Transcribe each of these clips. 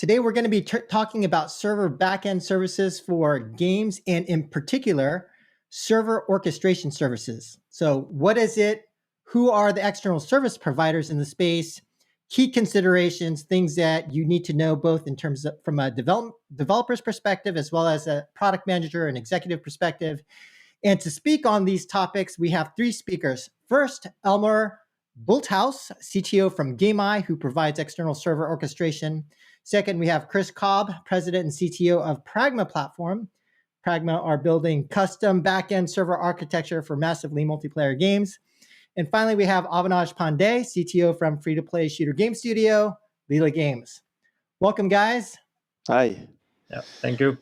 Today, we're going to be talking about server backend services for games and, in particular, server orchestration services. So, what is it? Who are the external service providers in the space? Key considerations, things that you need to know both in terms of from a developer's perspective as well as a product manager and executive perspective. And to speak on these topics, we have three speakers. First, Elmer Bulthaus, CTO from GameEye, who provides external server orchestration. Second, we have Chris Cobb, President and CTO of Pragma Platform. Pragma are building custom backend server architecture for massively multiplayer games. And finally, we have Avinash Pandey, CTO from free-to-play shooter game studio, Leela Games. Welcome, guys. Hi. Yeah, thank you,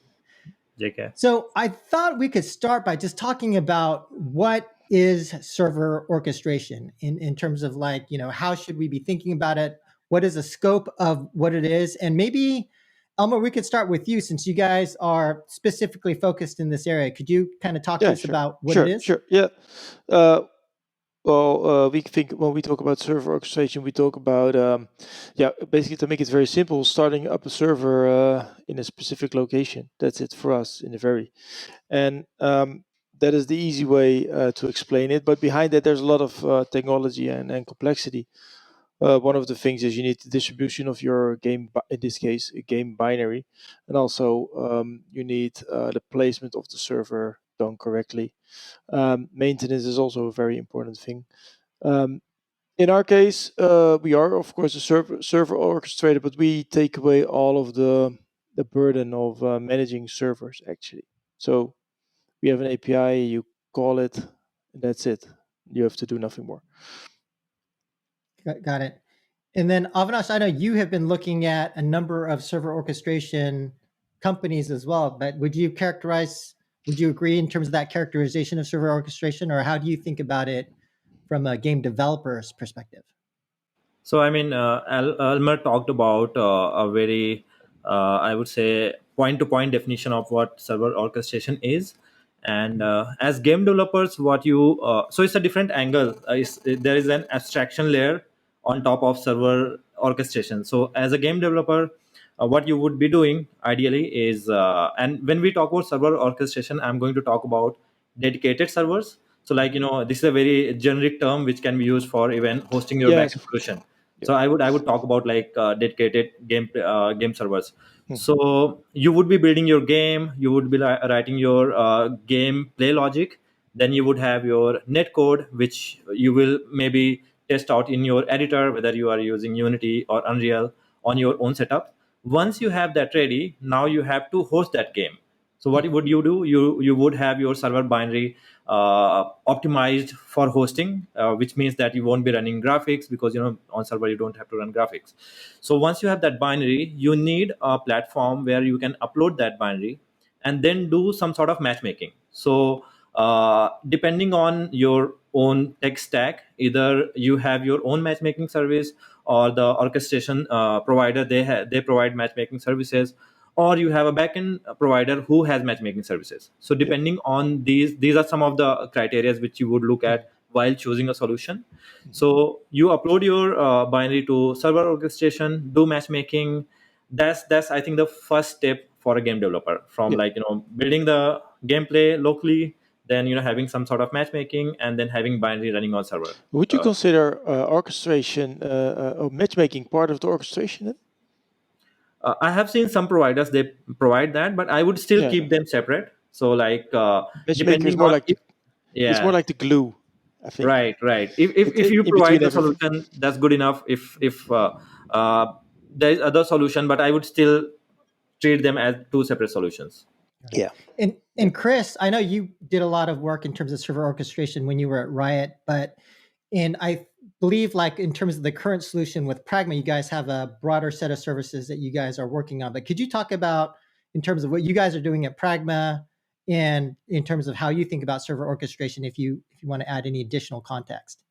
JK. So I thought we could start by just talking about what is server orchestration in terms of like, how should we be thinking about it? What is the scope of what it is? And maybe, Elmer, we could start with you since you guys are specifically focused in this area. Could you kind of talk to us about what it is? Sure. Yeah. We think when we talk about server orchestration, we talk about, basically to make it very simple, starting up a server in a specific location. That's it for us in a very. And that is the easy way to explain it. But behind that, there's a lot of technology and complexity. One of the things is you need the distribution of your game, in this case, a game binary. And also you need the placement of the server done correctly. Maintenance is also a very important thing. In our case, we are, of course, a server orchestrator, but we take away all of the burden of managing servers, actually. So we have an API, you call it, and that's it. You have to do nothing more. Got it. And then, Avinash, I know you have been looking at a number of server orchestration companies as well, but would you agree in terms of that characterization of server orchestration, or how do you think about it from a game developer's perspective? So, I mean, Elmer talked about a very, I would say, point-to-point definition of what server orchestration is. And as game developers, so it's a different angle. There is an abstraction layer on top of server orchestration. So as a game developer, what you would be doing ideally is, and when we talk about server orchestration, I'm going to talk about dedicated servers. So this is a very generic term which can be used for even hosting your backend solution. So I would talk about dedicated game servers. So you would be building your game, you would be writing your game play logic, then you would have your netcode, which you will maybe test out in your editor, whether you are using Unity or Unreal on your own setup. Once you have that ready, now you have to host that game. So what would you do? You would have your server binary optimized for hosting, which means that you won't be running graphics because on server you don't have to run graphics. So once you have that binary, you need a platform where you can upload that binary and then do some sort of matchmaking. So depending on your own tech stack, either you have your own matchmaking service or the orchestration provider, they provide matchmaking services, or you have a backend provider who has matchmaking services. So depending on these are some of the criteria which you would look at while choosing a solution. So you upload your binary to server orchestration, do matchmaking. That's I think the first step for a game developer, from building the gameplay locally, then having some sort of matchmaking, and then having binary running on server. Would you consider orchestration or matchmaking part of the orchestration then? I have seen some providers, they provide that, but I would still keep them separate. So matchmaking is more it's more like the glue, I think. Right. If you provide the solution, that's good enough. If there is other solution, but I would still treat them as two separate solutions. Yeah. And Chris, I know you did a lot of work in terms of server orchestration when you were at Riot, and I believe in terms of the current solution with Pragma, you guys have a broader set of services that you guys are working on. But could you talk about in terms of what you guys are doing at Pragma and in terms of how you think about server orchestration, if you want to add any additional context?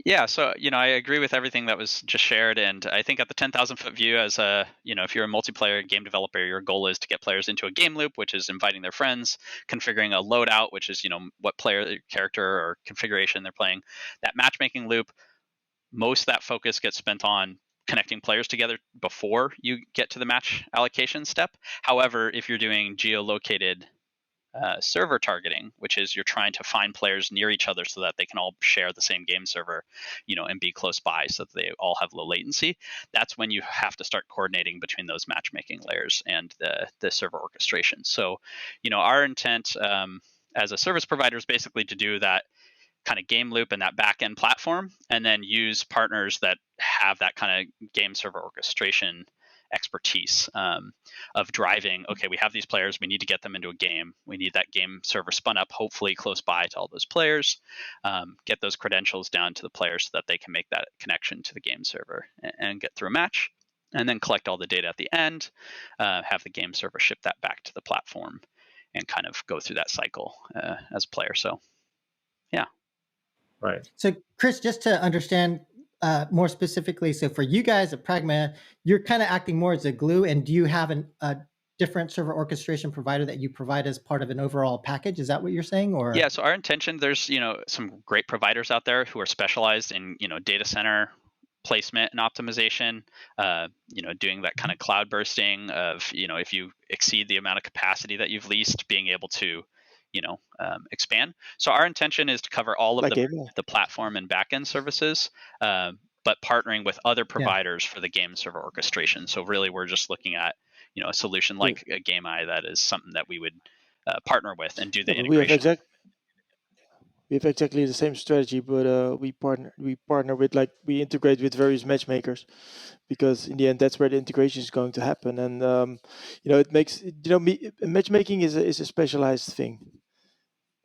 Yeah, so I agree with everything that was just shared, and I think at the 10,000-foot view, as if you're a multiplayer game developer, your goal is to get players into a game loop, which is inviting their friends, configuring a loadout, which is what player, character, or configuration they're playing. That matchmaking loop, most of that focus gets spent on connecting players together before you get to the match allocation step. However, if you're doing geolocated server targeting, which is you're trying to find players near each other so that they can all share the same game server, and be close by so that they all have low latency, that's when you have to start coordinating between those matchmaking layers and the server orchestration. So, our intent as a service provider is basically to do that kind of game loop and that backend platform, and then use partners that have that kind of game server orchestration expertise of driving, okay, we have these players, we need to get them into a game, we need that game server spun up hopefully close by to all those players, get those credentials down to the players so that they can make that connection to the game server and get through a match, and then collect all the data at the end, have the game server ship that back to the platform, and kind of go through that cycle as a player. So yeah. Right. So Chris, just to understand more specifically, so for you guys at Pragma, you're kind of acting more as a glue, and do you have a different server orchestration provider that you provide as part of an overall package? Is that what you're saying? Or yeah, so our intention, there's some great providers out there who are specialized in data center placement and optimization, doing that kind of cloud bursting of if you exceed the amount of capacity that you've leased, being able to expand. So our intention is to cover all of the platform and backend services, but partnering with other providers for the game server orchestration. So really, we're just looking at a solution like a GameEye that is something that we would partner with and do the integration. We have exactly the same strategy, but we partner with, like, we integrate with various matchmakers, because in the end that's where the integration is going to happen. And it makes matchmaking is a specialized thing,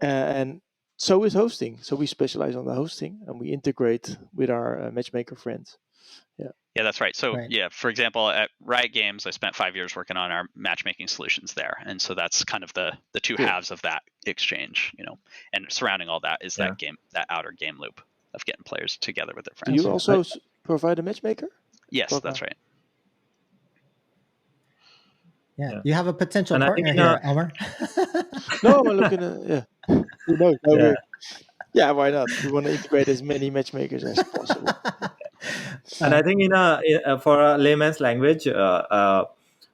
and so is hosting. So we specialize on the hosting, and we integrate with our matchmaker friends. Yeah, that's right. So yeah, for example, at Riot Games, I spent 5 years working on our matchmaking solutions there, and so that's kind of the two halves of that exchange, and surrounding all that is that outer game loop of getting players together with their friends. Do you also provide a matchmaker? Yes, that's right. Yeah, you have a potential partner here, Elmer. No, I'm looking at Who knows? Yeah, why not? We want to integrate as many matchmakers as possible. And I think for a layman's language, at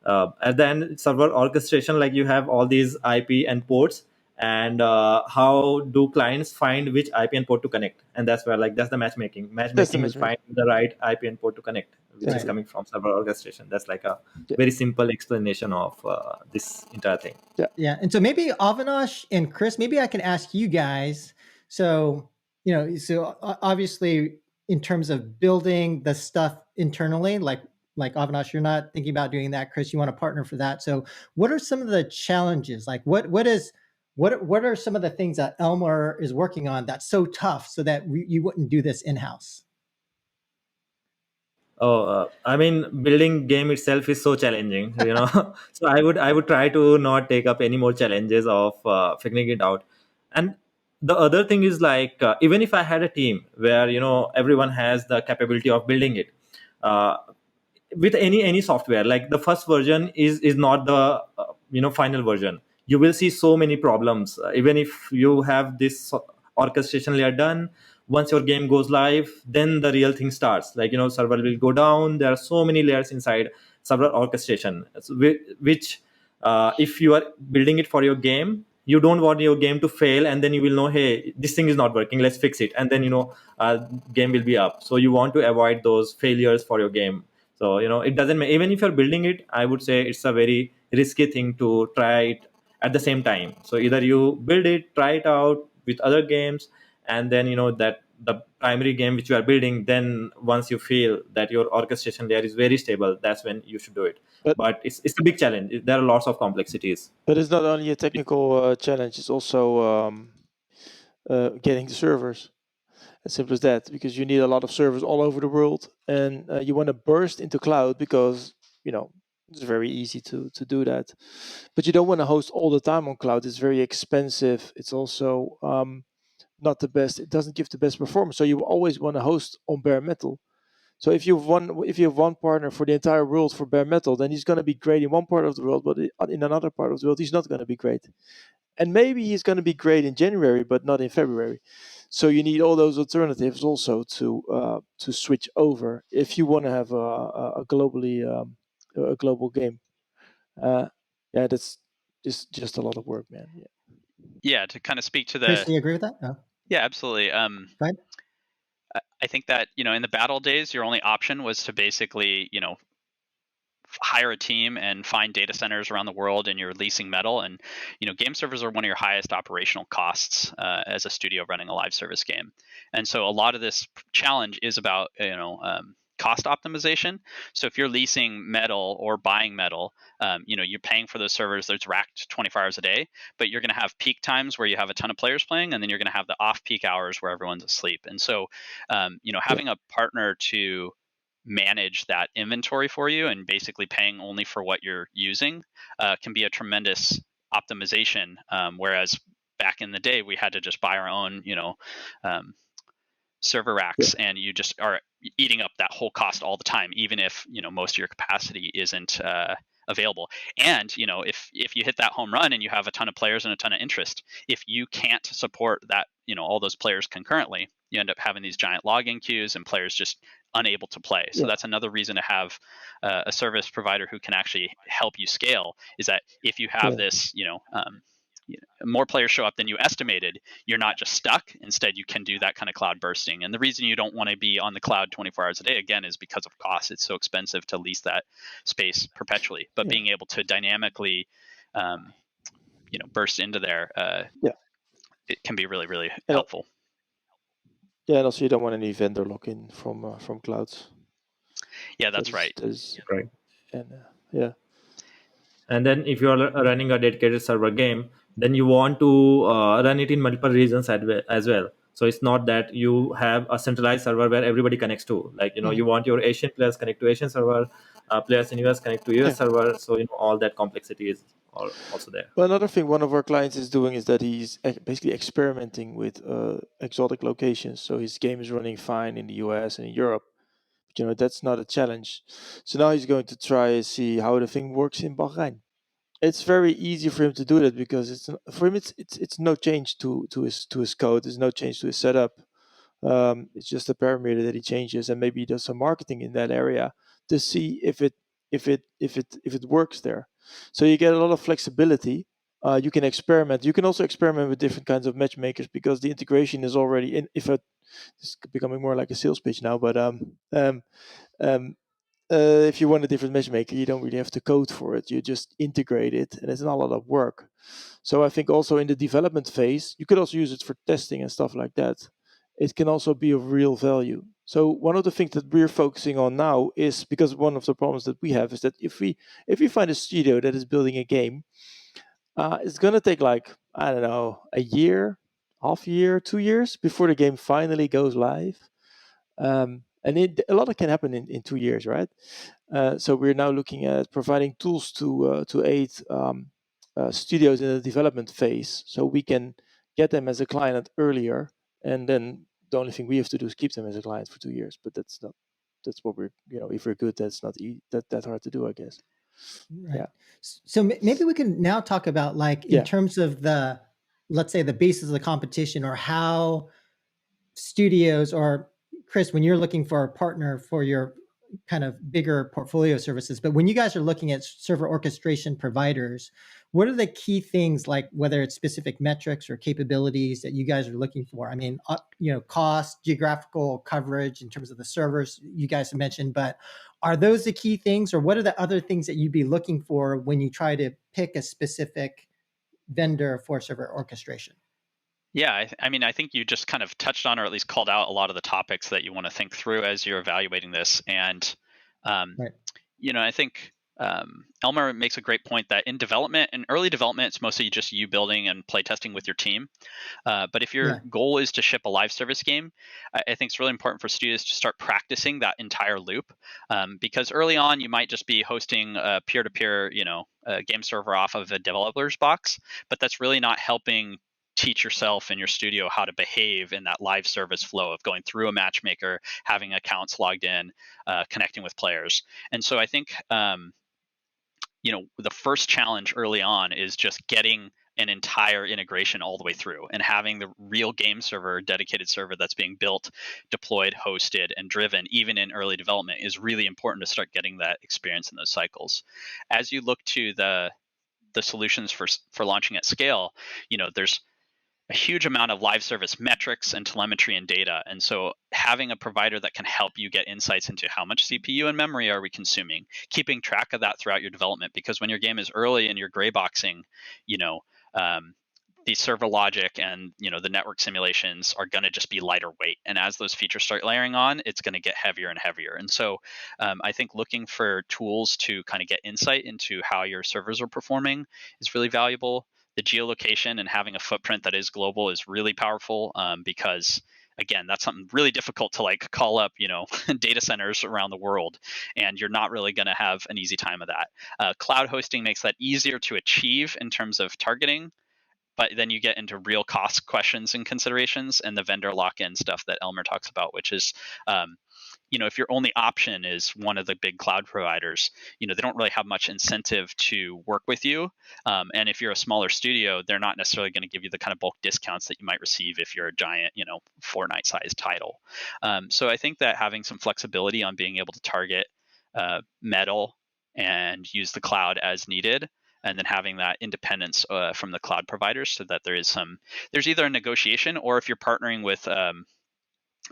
the end, server orchestration, like you have all these IP and ports, and how do clients find which IP and port to connect? And that's where that's the matchmaking. Matchmaking is find the right IP and port to connect, which is coming from server orchestration. That's like a very simple explanation of this entire thing. Yeah. And so maybe Avinash and Chris, maybe I can ask you guys. So, so obviously in terms of building the stuff internally, like Avinash, you're not thinking about doing that. Chris, you want to partner for that. So what are some of the challenges? Like what are some of the things that Elmer is working on that's so tough so that you wouldn't do this in-house? I mean, building game itself is so challenging, So I would try to not take up any more challenges of figuring it out. And the other thing is even if I had a team where everyone has the capability of building it, with any software, like the first version is not the final version. You will see so many problems, even if you have this orchestration layer done. Once your game goes live, then the real thing starts. Server will go down. There are so many layers inside server orchestration, which if you are building it for your game, you don't want your game to fail, and then you will know, hey, this thing is not working, let's fix it, and then game will be up. So you want to avoid those failures for your game. So it doesn't matter. Even if you're building it, I would say it's a very risky thing to try it at the same time. So either you build it, try it out with other games, and then that the primary game which you are building, then once you feel that your orchestration layer is very stable, that's when you should do it. But it's a big challenge. There are lots of complexities. But it's not only a technical challenge, it's also getting the servers. As simple as that, because you need a lot of servers all over the world, and you want to burst into cloud because it's very easy to do that. But you don't want to host all the time on cloud. It's very expensive. It's also not the best. It doesn't give the best performance. So you always want to host on bare metal. So if you have one partner for the entire world for bare metal, then he's going to be great in one part of the world, but in another part of the world, he's not going to be great. And maybe he's going to be great in January, but not in February. So you need all those alternatives also to switch over if you want to have a globally a global game. Yeah, that's just a lot of work, man. Yeah. Yeah, to kind of speak to Chris, the do you agree with that? No. yeah, absolutely. Go ahead. I think that in the battle days, your only option was to basically hire a team and find data centers around the world, and you're leasing metal. And game servers are one of your highest operational costs as a studio running a live service game. And so a lot of this challenge is about cost optimization. So if you're leasing metal or buying metal, you're paying for those servers that's racked 24 hours a day, but you're going to have peak times where you have a ton of players playing, and then you're going to have the off-peak hours where everyone's asleep. And so having a partner to manage that inventory for you and basically paying only for what you're using can be a tremendous optimization. Whereas back in the day, we had to just buy our own, server racks, and you just are eating up that whole cost all the time, even if most of your capacity isn't available. And if you hit that home run and you have a ton of players and a ton of interest, if you can't support that all those players concurrently, you end up having these giant login queues and players just unable to play. So that's another reason to have a service provider who can actually help you scale, is that if you have this more players show up than you estimated, you're not just stuck. Instead, you can do that kind of cloud bursting. And the reason you don't want to be on the cloud 24 hours a day, again, is because of cost. It's so expensive to lease that space perpetually. But being able to dynamically, burst into there, it can be really, really helpful. Yeah, and also you don't want any vendor lock-in from clouds. Yeah, that's right. Right. And And then if you are running a dedicated server game, then you want to run it in multiple regions as well. So it's not that you have a centralized server where everybody connects to. Like, you want your Asian players connect to Asian server, players in US connect to US server. So, all that complexity is also there. Well, another thing one of our clients is doing is that he's basically experimenting with exotic locations. So his game is running fine in the US and in Europe. But, that's not a challenge. So now he's going to try and see how the thing works in Bahrain. It's very easy for him to do that because it's no change to his code. There's no change to his setup. It's just a parameter that he changes, and maybe he does some marketing in that area to see if it works there. So you get a lot of flexibility. You can experiment. You can also experiment with different kinds of matchmakers because the integration is already in. It's becoming more like a sales pitch now, but if you want a different matchmaker, you don't really have to code for it. You just integrate it, and it's not a lot of work. So I think also in the development phase, you could also use it for testing and stuff like that. It can also be of real value. So one of the things that we're focusing on now is, because one of the problems that we have is that if we find a studio that is building a game, it's going to take like, I don't know, a year, half year, 2 years before the game finally goes live. And a lot can happen in 2 years, right? So we're now looking at providing tools to aid studios in the development phase, so we can get them as a client earlier, and then the only thing we have to do is keep them as a client for 2 years. But that's what we're if we're good, that's not that hard to do, I guess. Right. Yeah. So maybe we can now talk about, like, in terms of let's say the basis of the competition, or how studios, or Chris, when you're looking for a partner for your kind of bigger portfolio services, but when you guys are looking at server orchestration providers, what are the key things, like whether it's specific metrics or capabilities that you guys are looking for? I mean, cost, geographical coverage in terms of the servers you guys have mentioned, but are those the key things, or what are the other things that you'd be looking for when you try to pick a specific vendor for server orchestration? Yeah, I think you just kind of touched on, or at least called out, a lot of the topics that you want to think through as you're evaluating this. And, I think Elmer makes a great point that in early development, it's mostly just you building and play testing with your team. But if your goal is to ship a live service game, I think it's really important for studios to start practicing that entire loop. Because early on, you might just be hosting a peer-to-peer, a game server off of a developer's box, but that's really not helping teach yourself and your studio how to behave in that live service flow of going through a matchmaker, having accounts logged in, connecting with players. And so I think the first challenge early on is just getting an entire integration all the way through, and having the real game server, dedicated server that's being built, deployed, hosted, and driven even in early development is really important to start getting that experience in those cycles. As you look to the solutions for launching at scale, there's a huge amount of live service metrics and telemetry and data. And so having a provider that can help you get insights into how much CPU and memory are we consuming, keeping track of that throughout your development, because when your game is early and you're grayboxing, the server logic and the network simulations are going to just be lighter weight, and as those features start layering on, it's going to get heavier and heavier. And so I think looking for tools to kind of get insight into how your servers are performing is really valuable. The geolocation and having a footprint that is global is really powerful, because again, that's something really difficult to call up data centers around the world, and you're not really going to have an easy time of that. Cloud hosting makes that easier to achieve in terms of targeting, but then you get into real cost questions and considerations, and the vendor lock-in stuff that Elmer talks about, which is if your only option is one of the big cloud providers, they don't really have much incentive to work with you. And if you're a smaller studio, they're not necessarily going to give you the kind of bulk discounts that you might receive if you're a giant, Fortnite-sized title. So I think that having some flexibility on being able to target metal and use the cloud as needed, and then having that independence from the cloud providers, so that there's either a negotiation, or if you're partnering with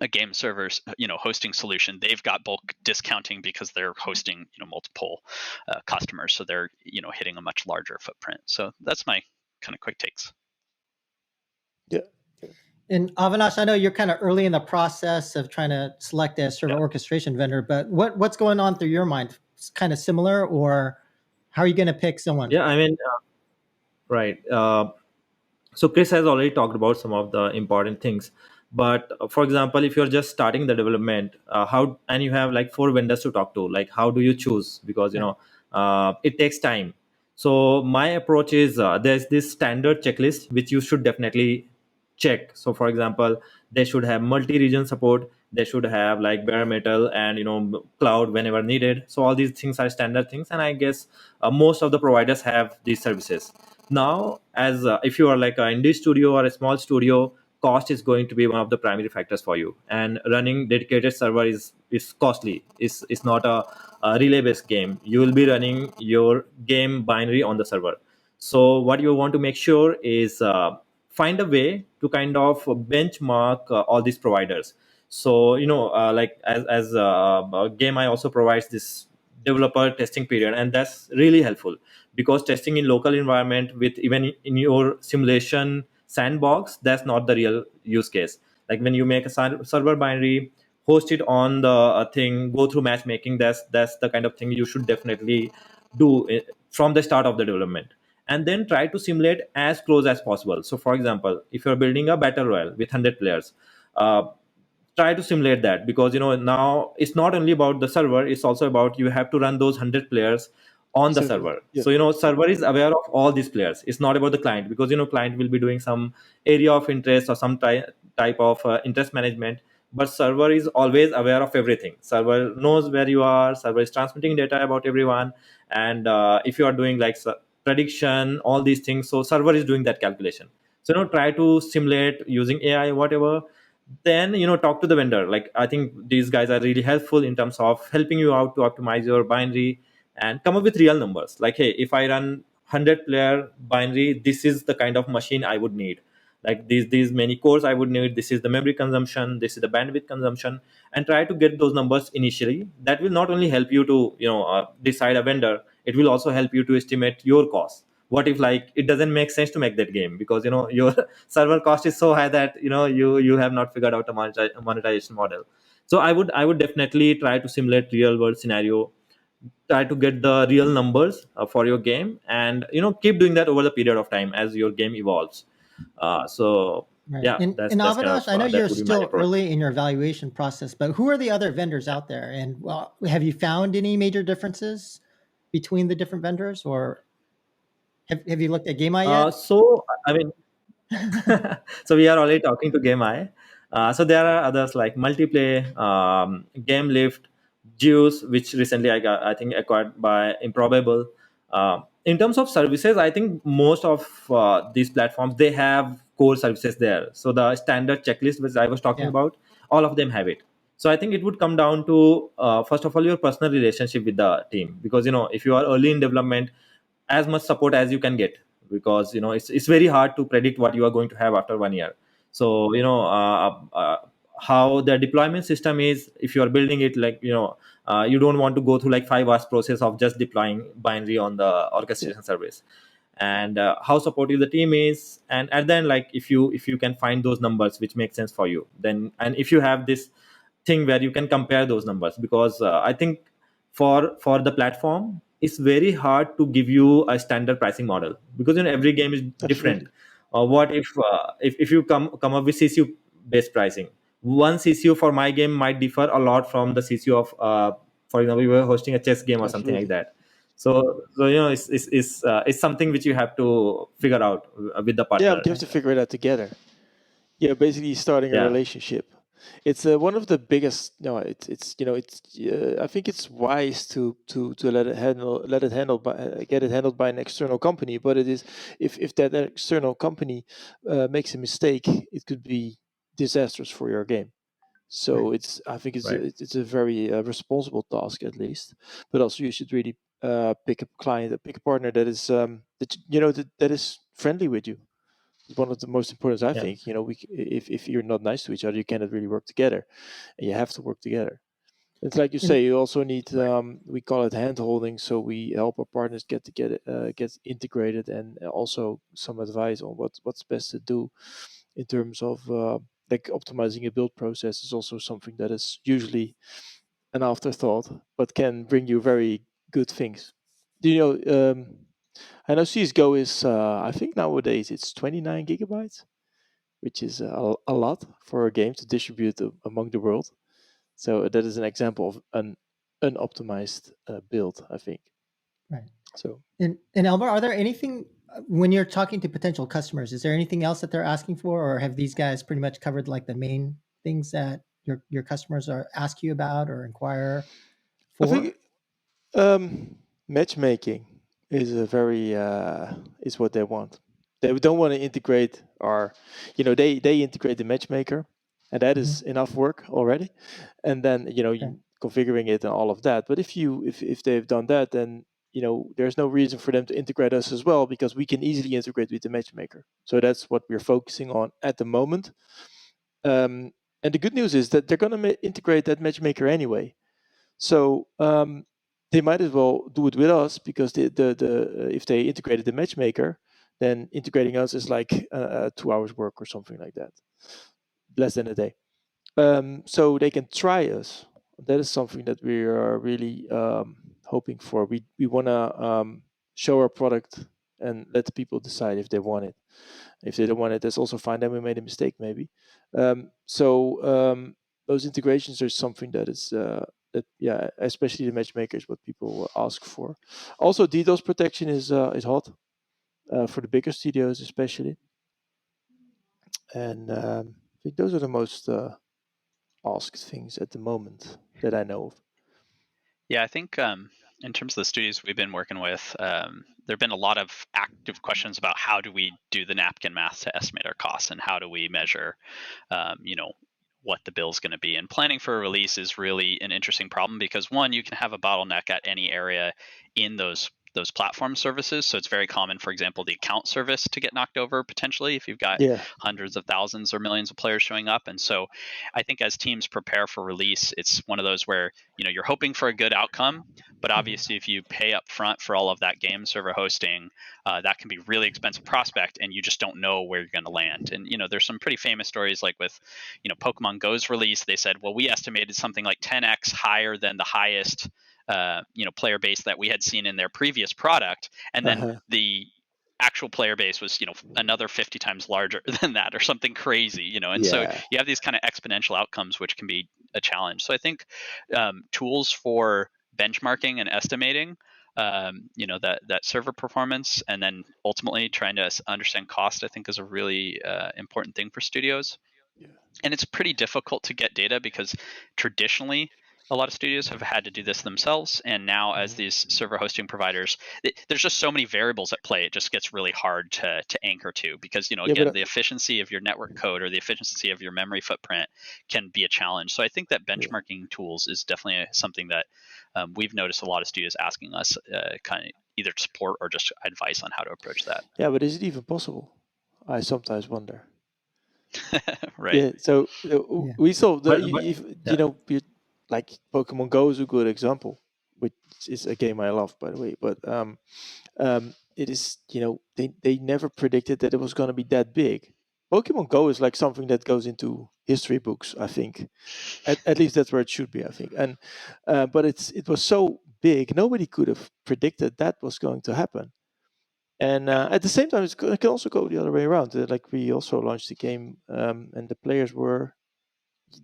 a game server's hosting solution, they've got bulk discounting because they're hosting multiple customers, so they're hitting a much larger footprint. So that's my kind of quick takes. Yeah. And Avinash, I know you're kind of early in the process of trying to select a server orchestration vendor, but what's going on through your mind? It's kind of similar, or how are you going to pick someone? Yeah, I mean, right. So Chris has already talked about some of the important things. But for example, if you're just starting the development, and you have like 4 vendors to talk to, like how do you choose? Because it takes time. So my approach is, there's this standard checklist which you should definitely check. So for example, they should have multi-region support. They should have like bare metal and cloud whenever needed. So all these things are standard things, and I guess most of the providers have these services. Now, as if you are like an indie studio or a small studio, cost is going to be one of the primary factors for you, and running dedicated server is costly. It's not a relay based game. You will be running your game binary on the server. So what you want to make sure is find a way to kind of benchmark all these providers. So like as GameI also provides this developer testing period, and that's really helpful, because testing in local environment with even in your simulation sandbox, that's not the real use case. Like when you make a server binary, host it on the thing, go through matchmaking, that's the kind of thing you should definitely do from the start of the development, and then try to simulate as close as possible. So for example, if you're building a battle royale with 100 players, uh, try to simulate that, because now it's not only about the server, it's also about you have to run those 100 players on the Exactly. server. Yeah. So server is aware of all these players. It's not about the client, because client will be doing some area of interest or some type of interest management, but server is always aware of everything. Server knows where you are, server is transmitting data about everyone, and if you are doing like prediction, all these things, so server is doing that calculation. So try to simulate using AI, whatever. Then talk to the vendor. Like I think these guys are really helpful in terms of helping you out to optimize your binary and come up with real numbers. Like, hey, if I run 100 player binary, this is the kind of machine I would need. Like these many cores I would need, this is the memory consumption, this is the bandwidth consumption, and try to get those numbers initially. That will not only help you to decide a vendor, it will also help you to estimate your cost. What if like it doesn't make sense to make that game because your server cost is so high that you have not figured out a monetization model. So I would definitely try to simulate real world scenario, try to get the real numbers for your game, and keep doing that over the period of time as your game evolves. So Right. yeah, And that's kind of Avinash, I know that you're would be my still approach. early in your evaluation process, but who are the other vendors out there? And have you found any major differences between the different vendors, or have you looked at GameI yet? So I mean, so we are already talking to GameI. So there are others like Multiplay, GameLift, Juice, which recently I think acquired by Improbable. in terms of services, I think most of these platforms, they have core services there. So the standard checklist which I was talking Yeah. about, all of them have it. So I think it would come down to first of all your personal relationship with the team, because if you are early in development, as much support as you can get, because it's very hard to predict what you are going to have after 1 year. So how the deployment system is, if you are building it, like you don't want to go through like 5 hours process of just deploying binary on the Yeah. orchestration service, and how supportive the team is. And at the end, like if you can find those numbers which make sense for you, then, and if you have this thing where you can compare those numbers, because I think for the platform, it's very hard to give you a standard pricing model, because every game is different. Absolutely. What if you come up with CCU based pricing? One CCU for my game might differ a lot from the CCU of, for example, you were hosting a chess game or something like Absolutely. that. So it's something which you have to figure out with the Yeah, partner. you have to figure it out together. Yeah, basically starting a Yeah. relationship. It's one of the biggest. No, it's it's. I think it's wise to get it handled by an external company. But it is, if that external company makes a mistake, it could be disastrous for your game. So Right. I think Right. it's a very responsible task at least. But also you should really pick a client, pick a partner that is that is friendly with you. One of the most important, I Yeah. think. If you're not nice to each other, you cannot really work together, and you have to work together. It's like you say, And you also need Right. we call it hand holding, so we help our partners get integrated, and also some advice on what's best to do in terms of like optimizing a build process is also something that is usually an afterthought, but can bring you very good things. Do you know? I know CS:GO is I think nowadays it's 29 gigabytes, which is a lot for a game to distribute among the world. So that is an example of an unoptimized build, I think. right. So And Elmar, are there anything when you're talking to potential customers? Is there anything else that they're asking for, or have these guys pretty much covered like the main things that your customers are ask you about or inquire I for? think matchmaking is a very is what they want. They don't want to integrate our, they integrate the matchmaker, and that Hmm. is enough work already. And then Okay. configuring it and all of that. But if they've done that, then there's no reason for them to integrate us as well, because we can easily integrate with the matchmaker. So that's what we're focusing on at the moment. And the good news is that they're going to integrate that matchmaker anyway. So they might as well do it with us, because if they integrated the matchmaker, then integrating us is like 2 hours work or something like that, less than a day. So they can try us. That is something that we are really hoping for. We want to show our product and let the people decide if they want it. If they don't want it, that's also fine. Then we made a mistake, maybe. Those integrations are something that is yeah, especially the matchmakers, what people ask for. Also, DDoS protection is hot for the bigger studios, especially. And I think those are the most asked things at the moment that I know of. Yeah, I think in terms of the studios we've been working with, there have been a lot of active questions about how do we do the napkin math to estimate our costs, and how do we measure, what the bill is going to be. And planning for a release is really an interesting problem, because one, you can have a bottleneck at any area in those platform services. So it's very common, for example, the account service to get knocked over potentially if you've got Yeah. hundreds of thousands or millions of players showing up. And so I think as teams prepare for release, it's one of those where you're hoping for a good outcome, but Mhm. obviously if you pay up front for all of that game server hosting, that can be really expensive prospect, and you just don't know where you're going to land. And there's some pretty famous stories, like with Pokemon Go's release. They said, well, we estimated something like 10x higher than the highest player base that we had seen in their previous product, and then Uh-huh. the actual player base was another 50 times larger than that, or something crazy. And so Yeah. you have these kind of exponential outcomes, which can be a challenge. So I think tools for benchmarking and estimating that server performance, and then ultimately trying to understand cost, I think is a really important thing for studios. Yeah. And it's pretty difficult to get data, because traditionally A lot of studios have had to do this themselves, and now as these server hosting providers, there's just so many variables at play. It just gets really hard to anchor to, because again, the efficiency of your network code or the efficiency of your memory footprint can be a challenge. So I think that benchmarking tools is definitely something that we've noticed a lot of studios asking us kind of either support or just advice on how to approach that. Yeah, but is it even possible? I sometimes wonder. Right. Yeah. So we saw the like Pokemon Go is a good example, which is a game I love, by the way. But it is they never predicted that it was going to be that big. Pokemon Go is like something that goes into history books, I think. At least that's where it should be, I think. And but it was so big, nobody could have predicted that was going to happen. And at the same time, it can also go the other way around. Like we also launched the game, and the players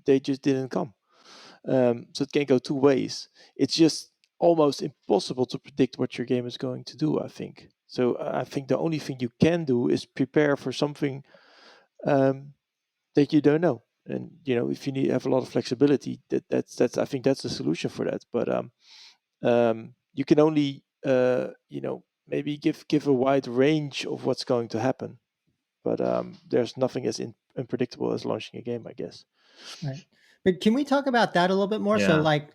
they just didn't come. So it can go two ways. It's just almost impossible to predict what your game is going to do, I think. So I think the only thing you can do is prepare for something that you don't know. And if you have a lot of flexibility, that's I think that's the solution for that. But you can only maybe give a wide range of what's going to happen. But there's nothing as unpredictable as launching a game, I guess. Right. But can we talk about that a little bit more? Yeah. So like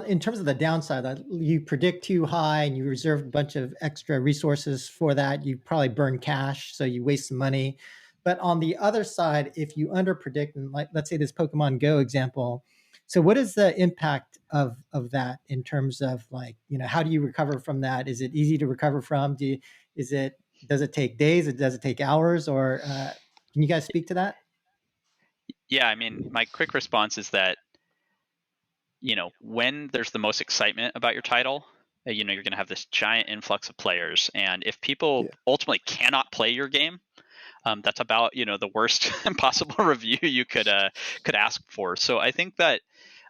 in terms of the downside, you predict too high and you reserve a bunch of extra resources for that. You probably burn cash, so you waste some money. But on the other side, if you underpredict, and like let's say this Pokemon Go example, so what is the impact of that in terms of like, how do you recover from that? Is it easy to recover from? Does it take days? Does it take hours? Or can you guys speak to that? Yeah, I mean, my quick response is that, when there's the most excitement about your title, you're going to have this giant influx of players. And if people ultimately cannot play your game, that's about, the worst possible review you could ask for. So I think that,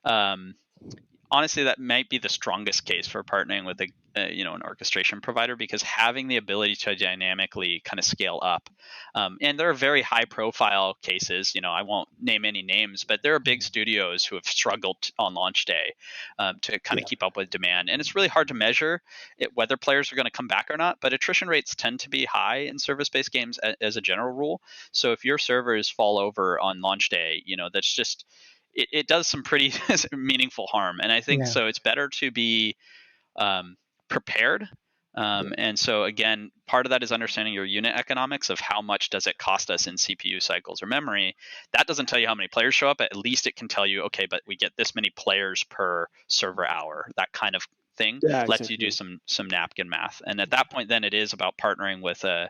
honestly, that might be the strongest case for partnering with an orchestration provider, because having the ability to dynamically kind of scale up, and there are very high profile cases. I won't name any names, but there are big studios who have struggled on launch day to kind of keep up with demand, and it's really hard to measure whether players are going to come back or not. But attrition rates tend to be high in service-based games as a general rule. So if your servers fall over on launch day, that's just it does some pretty meaningful harm. And I think so it's better to be prepared. And so again, part of that is understanding your unit economics of how much does it cost us in CPU cycles or memory. That doesn't tell you how many players show up, but at least it can tell you, okay, but we get this many players per server hour. That kind of thing lets you do some napkin math. And at that point, then it is about partnering with a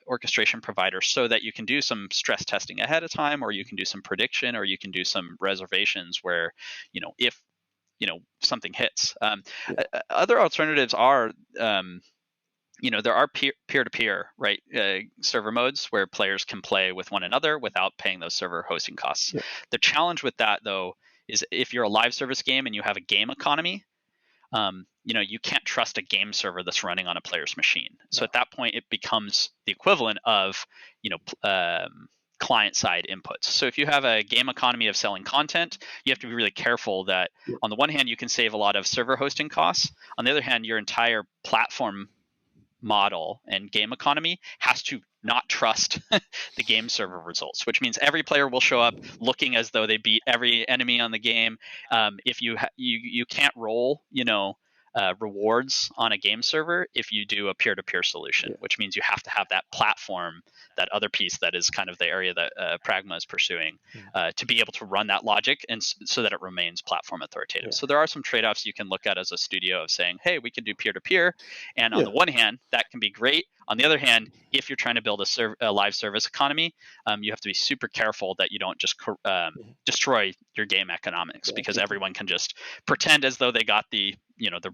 orchestration provider so that you can do some stress testing ahead of time, or you can do some prediction, or you can do some reservations where, if something hits. Other alternatives are, there are peer-to-peer, right, server modes where players can play with one another without paying those server hosting costs. The challenge with that, though, is if you're a live service game and you have a game economy, you can't trust a game server that's running on a player's machine. So at that point, it becomes the equivalent of, client-side inputs. So if you have a game economy of selling content, you have to be really careful that on the one hand, you can save a lot of server hosting costs. On the other hand, your entire platform model and game economy has to not trust the game server results, which means every player will show up looking as though they beat every enemy on the game. If you can't roll, rewards on a game server if you do a peer-to-peer solution, which means you have to have that platform, that other piece that is kind of the area that Pragma is pursuing, to be able to run that logic, and so that it remains platform authoritative. So there are some trade-offs you can look at as a studio of saying, hey, we can do peer-to-peer, and on the one hand, that can be great. On the other hand, if you're trying to build a live service economy, you have to be super careful that you don't just destroy your game economics, because everyone can just pretend as though they got the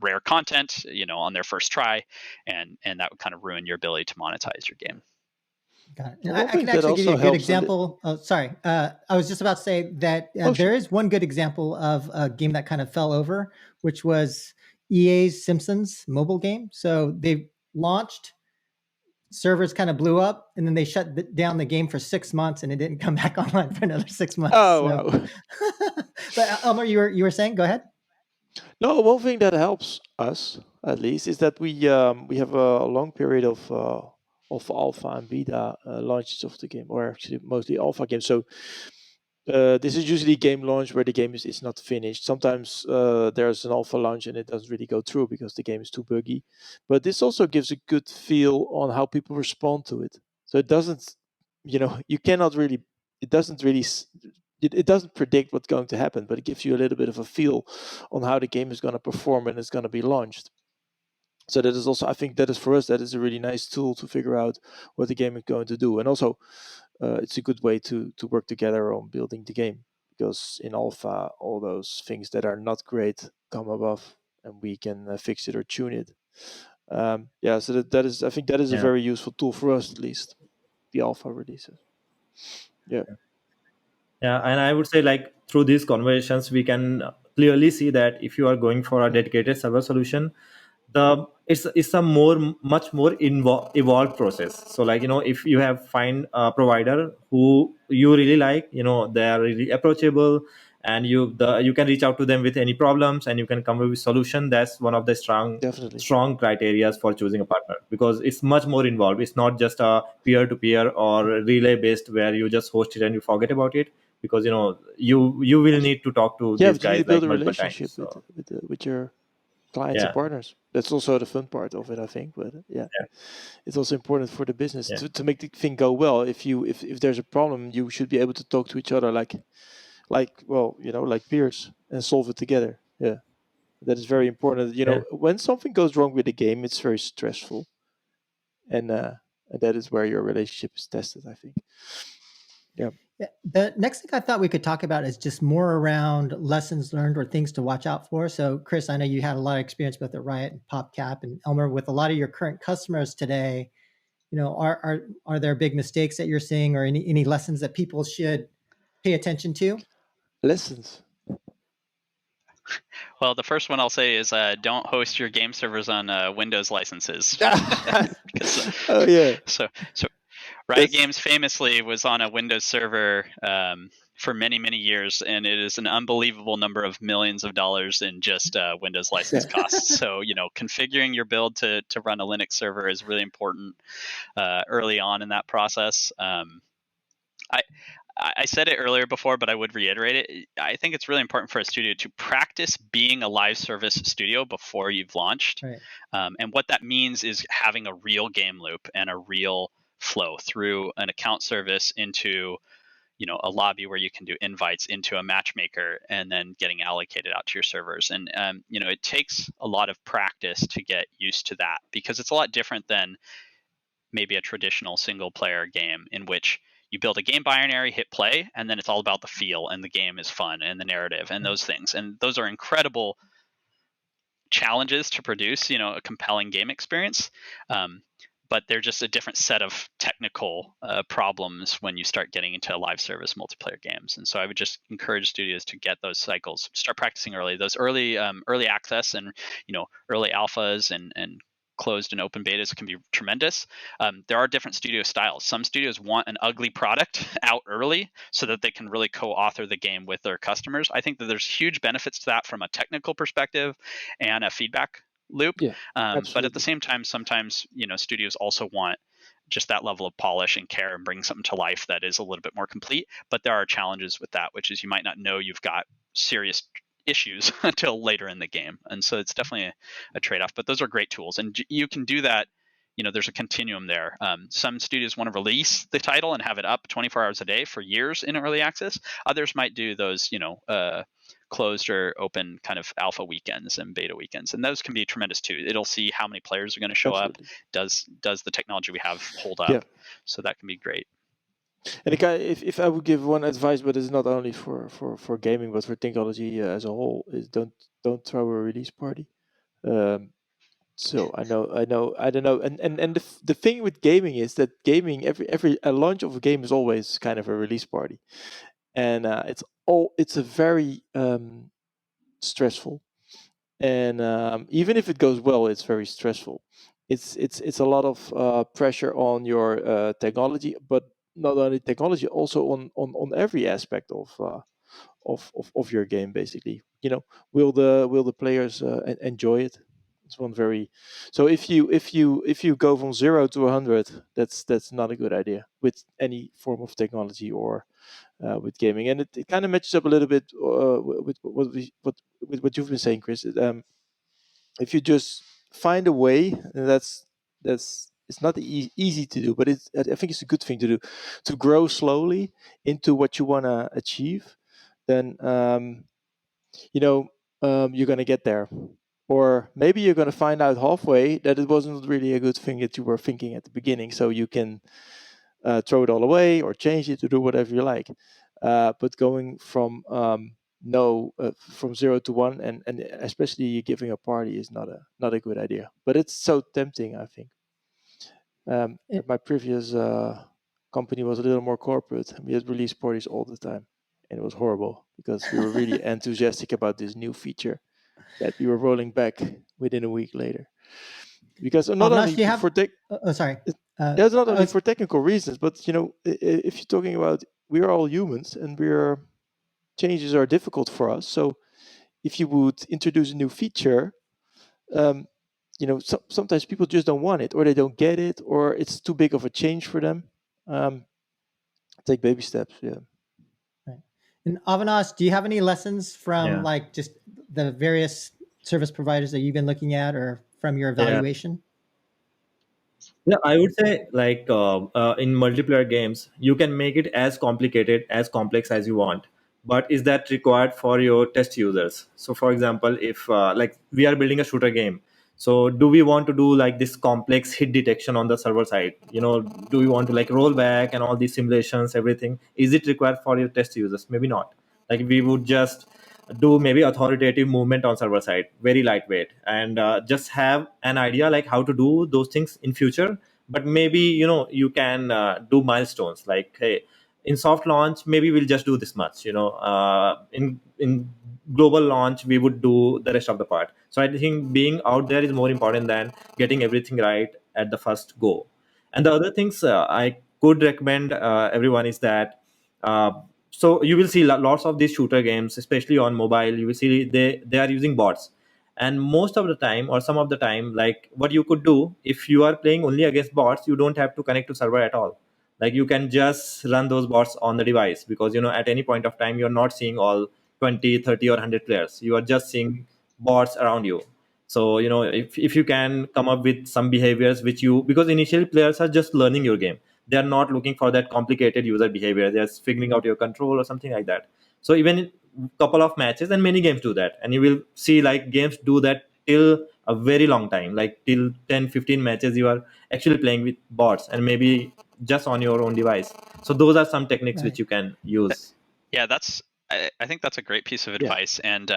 rare content, on their first try, and that would kind of ruin your ability to monetize your game. Got it. I can actually give you a good example. Sorry. I was just about to say that there is one good example of a game that kind of fell over, which was EA's Simpsons mobile game. So they launched servers kind of blew up, and then they shut down the game for 6 months, and it didn't come back online for another 6 months. Oh, So. wow. But Elmer, you were saying, go ahead. No, one thing that helps us at least is that we have a long period of alpha and beta launches of the game, or actually mostly alpha games. So this is usually game launch where the game is not finished. Sometimes there's an alpha launch and it doesn't really go through because the game is too buggy. But this also gives a good feel on how people respond to it. So it doesn't, you cannot really, it doesn't really, it doesn't predict what's going to happen, but it gives you a little bit of a feel on how the game is going to perform when it's going to be launched. So that is also, I think that is for us, that is a really nice tool to figure out what the game is going to do. And also, it's a good way to work together on building the game, because in alpha, all those things that are not great come above, and we can fix it or tune it. So that is, I think that is a very useful tool for us, at least, the alpha releases. Yeah. Yeah, and I would say, like, through these conversations, we can clearly see that if you are going for a dedicated server solution, it's a much more evolved process. So, like, if you have find a provider who you really like, they are really approachable, and you can reach out to them with any problems, and you can come up with solution. That's one of the Definitely. strong criteria for choosing a partner, because it's much more involved. It's not just a peer-to-peer or relay based where you just host it and you forget about it, because you will need to talk to these But you need guys to build like a multiple relationship times. So with your clients and partners. That's also the fun part of it, I think. But it's also important for the business to make the thing go well. If there's a problem, you should be able to talk to each other like peers, and solve it together. Yeah, that is very important. When something goes wrong with the game, it's very stressful, and that is where your relationship is tested, I think. Yeah. The next thing I thought we could talk about is just more around lessons learned or things to watch out for. So, Chris, I know you had a lot of experience with it, Riot and PopCap, and Elmer, with a lot of your current customers today. Are there big mistakes that you're seeing, or any lessons that people should pay attention to? Lessons. Well, the first one I'll say is don't host your game servers on Windows licenses. Because, oh yeah. So Riot Games famously was on a Windows server for many, many years, and it is an unbelievable number of millions of dollars in just Windows license costs. So, configuring your build to run a Linux server is really important early on in that process. I said it earlier before, but I would reiterate it. I think it's really important for a studio to practice being a live service studio before you've launched. Right. And what that means is having a real game loop and a real flow through an account service into a lobby where you can do invites into a matchmaker, and then getting allocated out to your servers. And it takes a lot of practice to get used to that, because it's a lot different than maybe a traditional single player game in which you build a game binary, hit play, and then it's all about the feel, and the game is fun, and the narrative, and those things. And those are incredible challenges to produce, a compelling game experience. But they're just a different set of technical problems when you start getting into live service multiplayer games. And so I would just encourage studios to get those cycles, start practicing early. Those early access and early alphas and closed and open betas can be tremendous. There are different studio styles. Some studios want an ugly product out early so that they can really co-author the game with their customers. I think that there's huge benefits to that from a technical perspective and a feedback loop. Yeah, but at the same time, sometimes studios also want just that level of polish and care and bring something to life that is a little bit more complete. But there are challenges with that, which is you might not know you've got serious issues until later in the game. And so it's definitely a trade-off, but those are great tools, and you can do that. There's a continuum there. Some studios want to release the title and have it up 24 hours a day for years in early access. Others might do those closed or open kind of alpha weekends and beta weekends, and those can be tremendous too. It'll see how many players are going to show up. Does the technology we have hold up? So that can be great. And if I would give one advice, but it's not only for gaming, but for technology as a whole, is don't throw a release party. So I don't know. And the thing with gaming is that gaming, every a launch of a game is always kind of a release party, and it's a very stressful, and even if it goes well, it's very stressful. it's a lot of pressure on your technology, but not only technology, also on every aspect of your game. Basically, will the players enjoy it? It's one very so if you go from 0 to 100, that's not a good idea with any form of technology or with gaming, and it kind of matches up a little bit with what you've been saying, Chris. If you just find a way, and that's it's not easy to do, but I think it's a good thing to do, to grow slowly into what you want to achieve. Then you're going to get there, or maybe you're going to find out halfway that it wasn't really a good thing that you were thinking at the beginning, so you can throw it all away or change it to do whatever you like. But going from from 0 to 1, and especially giving a party, is not a good idea. But it's so tempting, I think. My previous company was a little more corporate, and we had release parties all the time, and it was horrible because we were really enthusiastic about this new feature that we were rolling back within a week later. Because not Avinash, only do you have? for tech, Sorry. that's not only for technical reasons, but if you're talking about, we are all humans, and changes are difficult for us. So if you would introduce a new feature, sometimes people just don't want it, or they don't get it, or it's too big of a change for them. Take baby steps. Yeah. Right. And Avinash, do you have any lessons from like just the various service providers that you've been looking at, or from your evaluation? Yeah, I would say like in multiplayer games, you can make it as complicated, as complex as you want. But is that required for your test users? So, for example, if like we are building a shooter game, so do we want to do like this complex hit detection on the server side? Do we want to like roll back and all these simulations, everything? Is it required for your test users? Maybe not. Like we would just do maybe authoritative movement on server side, very lightweight, and just have an idea like how to do those things in future. But maybe you can do milestones like, hey, in soft launch maybe we'll just do this much, in global launch we would do the rest of the part. So I think being out there is more important than getting everything right at the first go. And the other things I could recommend everyone is that so you will see lots of these shooter games, especially on mobile. You will see they are using bots, and most of the time or some of the time, like what you could do if you are playing only against bots, you don't have to connect to server at all. Like you can just run those bots on the device, because at any point of time you're not seeing all 20, 30, or 100 players. You are just seeing bots around you. So if you can come up with some behaviors which you, because initially players are just learning your game, they are not looking for that complicated user behavior, they're figuring out your control or something like that. So even in couple of matches, and many games do that, and you will see like games do that till a very long time, like till 10, 15 matches you are actually playing with bots, and maybe just on your own device. So those are some techniques which you can use. Yeah, I think that's a great piece of advice, and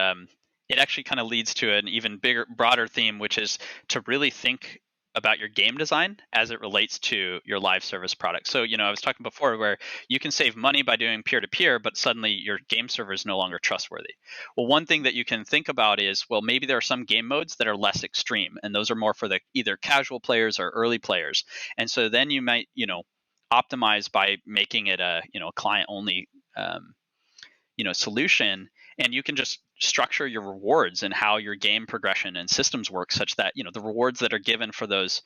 it actually kind of leads to an even bigger, broader theme, which is to really think about your game design as it relates to your live service product. So, I was talking before where you can save money by doing peer-to-peer, but suddenly your game server is no longer trustworthy. Well, one thing that you can think about is, well, maybe there are some game modes that are less extreme, and those are more for the either casual players or early players. And so then you might, optimize by making it a, client-only solution, and you can just structure your rewards and how your game progression and systems work such that the rewards that are given for those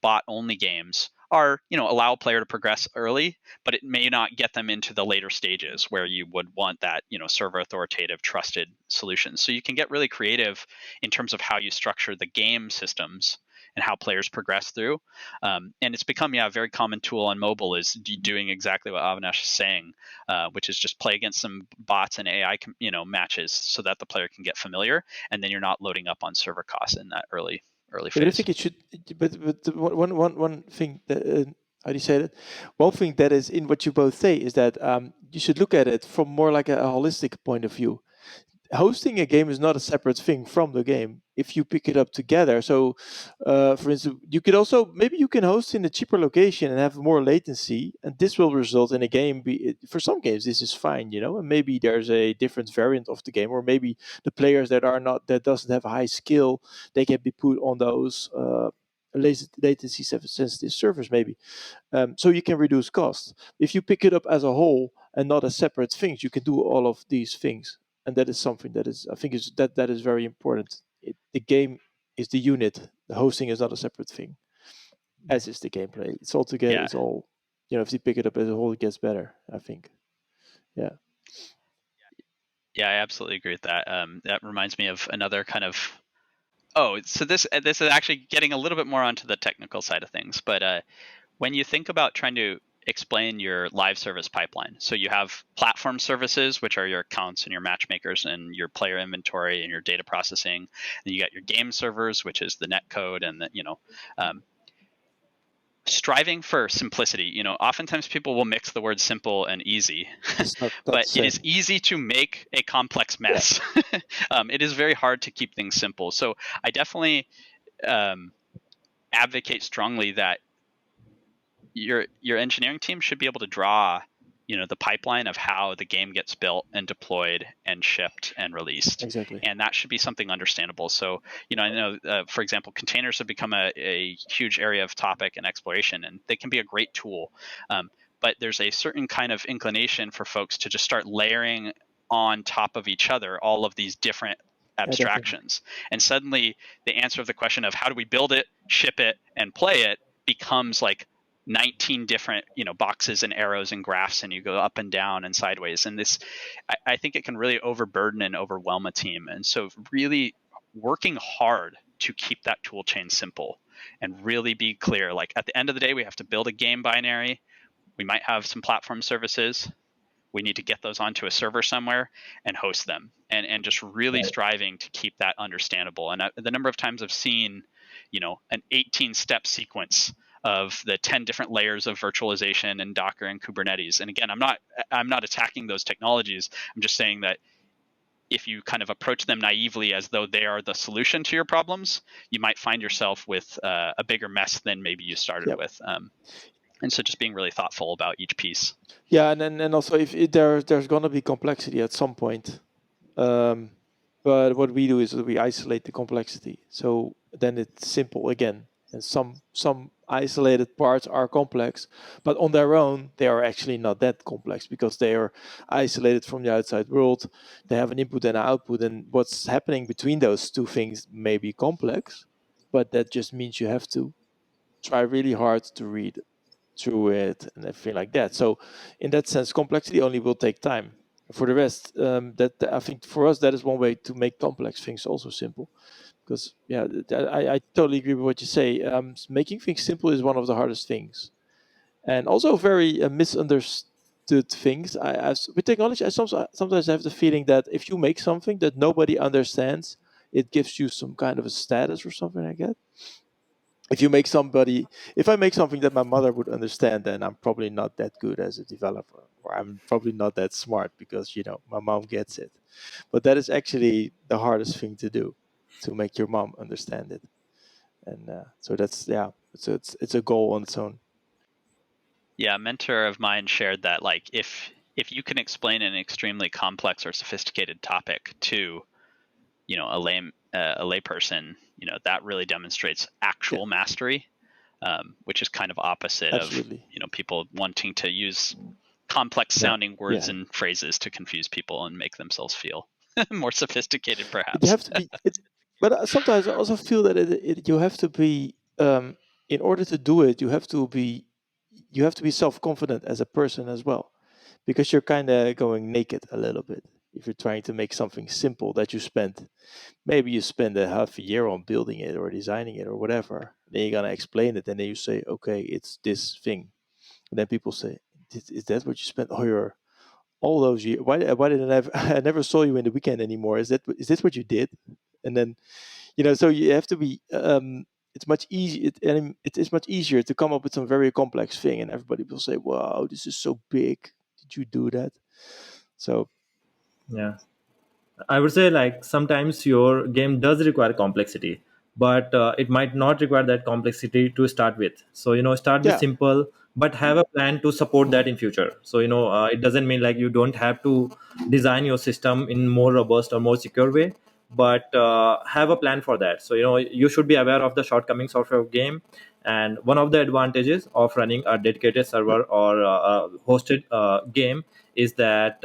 bot only games are allow a player to progress early, but it may not get them into the later stages where you would want that server authoritative trusted solution. So you can get really creative in terms of how you structure the game systems and how players progress through. And it's become a very common tool on mobile, is doing exactly what Avinash is saying, which is just play against some bots and AI matches so that the player can get familiar, and then you're not loading up on server costs in that early phase. But I think it should. But one thing that how do you say that? One thing that is in what you both say is that you should look at it from more like a holistic point of view. Hosting a game is not a separate thing from the game if you pick it up together. So, for instance, you could also, maybe you can host in a cheaper location and have more latency, and this will result in a game. For some games, this is fine, and maybe there's a different variant of the game, or maybe the players that doesn't have high skill, they can be put on those latency sensitive servers maybe. So you can reduce costs. If you pick it up as a whole and not as separate things, you can do all of these things, and that is something that is, I think, that is very important. The game is the unit. The hosting is not a separate thing, as is the gameplay. It's all together. Yeah. It's all, if you pick it up as a whole, it gets better, I think. Yeah. Yeah, I absolutely agree with that. That reminds me of another kind of. So this is actually getting a little bit more onto the technical side of things, but when you think about trying to explain your live service pipeline, so you have platform services, which are your accounts and your matchmakers and your player inventory and your data processing, and you got your game servers, which is the net code and the striving for simplicity. Oftentimes people will mix the word simple and easy, It's not but the it is same. easy to make a complex mess. It is very hard to keep things simple. So I definitely advocate strongly that your engineering team should be able to draw the pipeline of how the game gets built and deployed and shipped and released. Exactly. And that should be something understandable. So I know for example, containers have become a huge area of topic and exploration, and they can be a great tool, but there's a certain kind of inclination for folks to just start layering on top of each other all of these different abstractions, and suddenly the answer of the question of how do we build it, ship it, and play it becomes like 19 different boxes and arrows and graphs, and you go up and down and sideways, and this I think it can really overburden and overwhelm a team. And so really working hard to keep that tool chain simple and really be clear, like at the end of the day we have to build a game binary, we might have some platform services, we need to get those onto a server somewhere and host them, and just really striving to keep that understandable. And the number of times I've seen an 18-step sequence of the 10 different layers of virtualization and Docker and Kubernetes. And again, I'm not attacking those technologies. I'm just saying that if you kind of approach them naively as though they are the solution to your problems, you might find yourself with a bigger mess than maybe you started with. And so just being really thoughtful about each piece. Yeah, and also if there's gonna be complexity at some point, but what we do is that we isolate the complexity, so then it's simple again. And some isolated parts are complex, but on their own they are actually not that complex because they are isolated from the outside world. They have an input and an output, and what's happening between those two things may be complex, but that just means you have to try really hard to read through it and everything like that. So in that sense, complexity only will take time. For the rest, that I think for us that is one way to make complex things also simple. Because I totally agree with what you say. Making things simple is one of the hardest things, and also very misunderstood things. With technology, I sometimes have the feeling that if you make something that nobody understands, it gives you some kind of a status or something like that. If I make something that my mother would understand, then I'm probably not that good as a developer, or I'm probably not that smart because my mom gets it. But that is actually the hardest thing to do, to make your mom understand it. And so that's it's a goal on its own. Yeah, a mentor of mine shared that like if you can explain an extremely complex or sophisticated topic to a layperson, that really demonstrates actual mastery, which is kind of opposite Absolutely. of people wanting to use complex sounding words and phrases to confuse people and make themselves feel more sophisticated, perhaps. You have to be but sometimes I also feel that you have to be in order to do it, you have to be self-confident as a person as well, because you're kind of going naked a little bit if you're trying to make something simple that maybe you spend a half a year on building it or designing it or whatever. Then you're gonna explain it, and then you say, okay, it's this thing, and then people say, is that what you spent all those years? Why did I never I never saw you in the weekend anymore? Is this what you did? And then so you have to be. It's much easier. It is much easier to come up with some very complex thing, and everybody will say, "Wow, this is so big. Did you do that?" So Yeah, I would say like sometimes your game does require complexity, but it might not require that complexity to start with. So start with yeah, simple, but have a plan to support that in future. So it doesn't mean like you don't have to design your system in more robust or more secure way, but have a plan for that. So you should be aware of the shortcomings of your game. And one of the advantages of running a dedicated server or a hosted game is that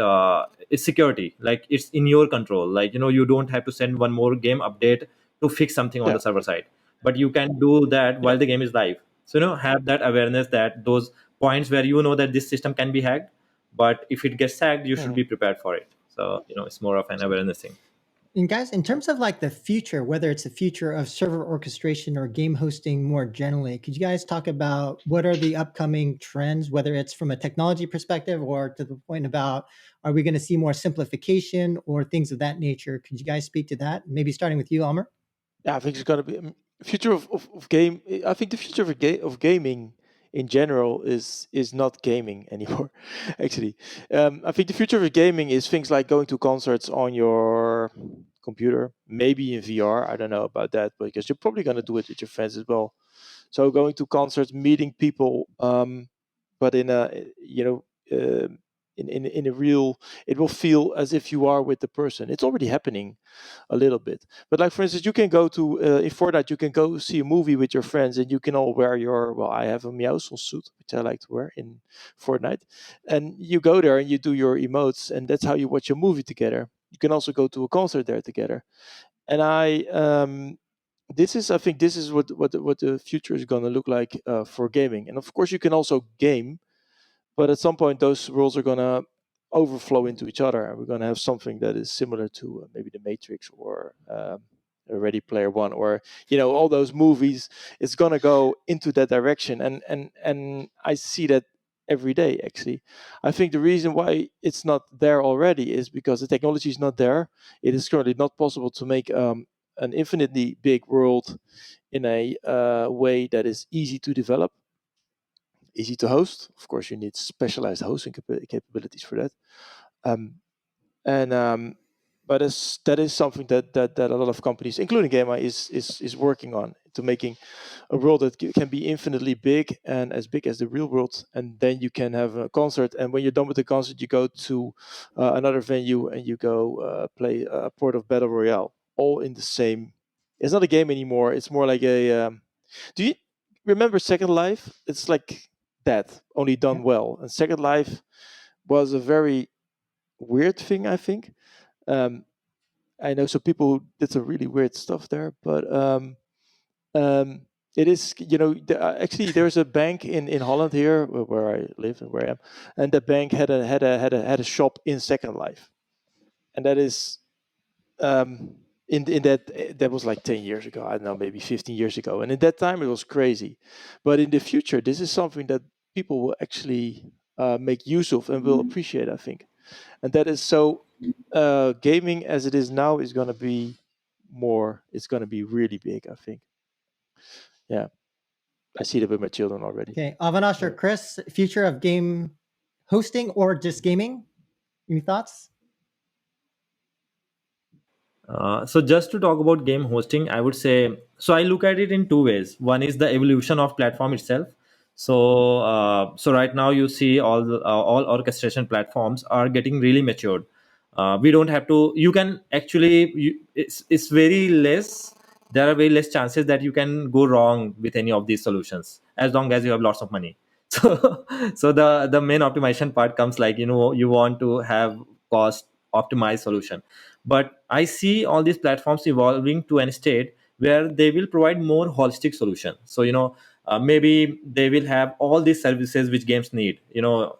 it's security. Like, it's in your control. Like, you don't have to send one more game update to fix something on Yeah, the server side, but you can do that yeah. while the game is live. So have that awareness, that those points where that this system can be hacked, but if it gets hacked, you should Mhm. be prepared for it. So it's more of an awareness thing. And guys, in terms of like the future, whether it's the future of server orchestration or game hosting more generally, could you guys talk about what are the upcoming trends, whether it's from a technology perspective or to the point about, are we going to see more simplification or things of that nature? Could you guys speak to that? Maybe starting with you, Almer. Yeah, I think it's gonna be future of game. I think the future of gaming in general is not gaming anymore. Actually, I think the future of gaming is things like going to concerts on your computer, maybe in VR. I don't know about that, because you're probably gonna do it with your friends as well. So going to concerts, meeting people, but in a in a real, it will feel as if you are with the person. It's already happening a little bit. But like for instance, you can go to in Fortnite, you can go see a movie with your friends, and you can all wear your, well, I have a Meowscles suit which I like to wear in Fortnite, and you go there and you do your emotes, and that's how you watch a movie together. You can also go to a concert there together. And I think this is what the future is going to look like for gaming. And of course, you can also game, but at some point, those worlds are going to overflow into each other, and we're going to have something that is similar to maybe The Matrix or Ready Player One, or all those movies. It's going to go into that direction, and I see that every day. Actually, I think the reason why it's not there already is because the technology is not there. It is currently not possible to make an infinitely big world in a way that is easy to develop, easy to host. Of course, you need specialized hosting capabilities for that. Um, and But that is something that a lot of companies, including Gamma, is working on, to making a world that can be infinitely big, and as big as the real world. And then you can have a concert, and when you're done with the concert, you go to another venue and you go play a port of Battle Royale, all in the same. It's not a game anymore. It's more like a. Do you remember Second Life? It's like that, only Yeah. done well. And Second Life was a very weird thing, I think. Um, I know some people who did some really weird stuff there, but um, it is, actually there's a bank in Holland here, where I live and where I am, and the bank had a shop in Second Life, and that is in that was like 10 years ago. I don't know, maybe 15 years ago, and in that time it was crazy. But in the future, this is something that people will actually make use of and will appreciate, I think. And that is so, gaming as it is now is going to be more, it's going to be really big, I think. Yeah, I see that with my children already. Okay, Avinash or Yeah. Chris, future of game hosting or just gaming? Any thoughts? So just to talk about game hosting, I would say, so I look at it in two ways. One is the evolution of platform itself. So right now you see all orchestration platforms are getting really matured. We don't have to. You can actually. It's very less. There are very less chances that you can go wrong with any of these solutions, as long as you have lots of money. So the main optimization part comes, like, you want to have cost optimized solution. But I see all these platforms evolving to an state where they will provide more holistic solution. So maybe they will have all these services which games need,